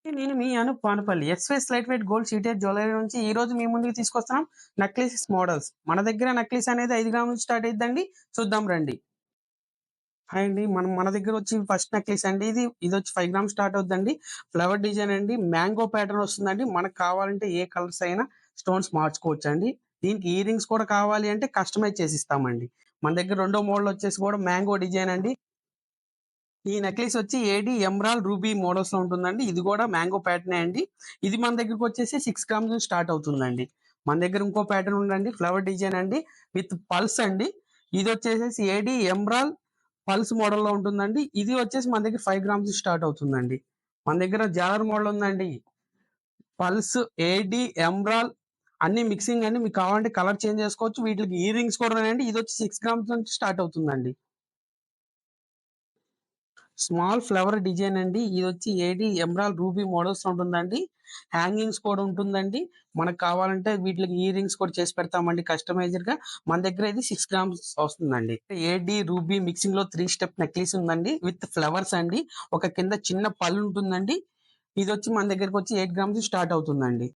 నేను మీ Anoop Panupalli. SVS light weight gold seated jewellery నుంచి ఈరోజు మీ ముందుకు తీసుకొస్తున్నాం నక్లీసెస్ మోడల్స్. మన దగ్గర నక్లీస్ అనేది 5 గ్రాముల నుంచి స్టార్ట్ అయిద్దండి. చూద్దాం రండి. హాయ్ అండి. మన దగ్గరొచ్చి ఫస్ట్ నెక్లెస్ అండి ఇది. ఇదొచ్చి 5 గ్రామ్స్ స్టార్ట్ అవుద్దండి. ఫ్లవర్ డిజైన్ అండి. మ్యాంగో ప్యాటర్న్ వస్తుందండి. మనకు కావాలంటే ఏ కలర్స్ అయినా స్టోన్స్ మార్చుకోవచ్చండి. దీనికి ఇయర్ రింగ్స్ కూడా కావాలి అంటే కస్టమైజ్ చేసిస్తామండి. మన దగ్గర రెండో మోడల్ వచ్చేసి కూడా మ్యాంగో డిజైన్ అండి. ఈ నెక్లెస్ వచ్చి ఏడీ ఎమరాల్డ్ రూబీ మోడల్స్‌లో ఉంటుందండి. ఇది కూడా మ్యాంగో ప్యాటర్నే అండి. ఇది మన దగ్గరకొచ్చేసి 6 గ్రామ్స్ నుంచి స్టార్ట్ అవుతుందండి. మన దగ్గర ఇంకో ప్యాటర్న్ ఉందండి. ఫ్లవర్ డిజైన్ అండి. విత్ పల్స్ అండి. ఇదొచ్చేసేసి ఏడీ ఎమరాల్డ్ పల్స్ మోడల్‌లో ఉంటుందండి. ఇది వచ్చేసి మన దగ్గర 5 గ్రామ్స్ నుంచి స్టార్ట్ అవుతుందండి. మన దగ్గర జాలర్ మోడల్ ఉందండి. పల్స్, ఏడీ, ఎమరాల్డ్ అన్నీ మిక్సింగ్ అండి. మీకు కావాలంటే కలర్ చేంజ్ చేసుకోవచ్చు. వీటికి ఇయర్ రింగ్స్ కూడా ఉన్నాయండి. ఇదొచ్చి 6 గ్రామ్స్ నుంచి స్టార్ట్ అవుతుందండి. స్మాల్ ఫ్లవర్ డిజైన్ అండి. ఇదొచ్చి ఏడీ ఎమరాల్డ్ రూబీ మోడల్స్ ఉంటుందండి. హ్యాంగింగ్స్ కూడా ఉంటుందండి. మనకు కావాలంటే వీటికి ఇయర్ రింగ్స్ కూడా చేసి పెడతామండి కస్టమైజ్డ్‌గా. మన దగ్గర ఇది 6 గ్రామ్స్ వస్తుందండి. ఏడీ రూబీ మిక్సింగ్‌లో 3 స్టెప్ నెక్లెస్ ఉందండి. విత్ ఫ్లవర్స్ అండి. ఒక కింద చిన్న పళ్ళు ఉంటుందండి. ఇదొచ్చి మన దగ్గరకొచ్చి 8 గ్రామ్స్ స్టార్ట్ అవుతుందండి.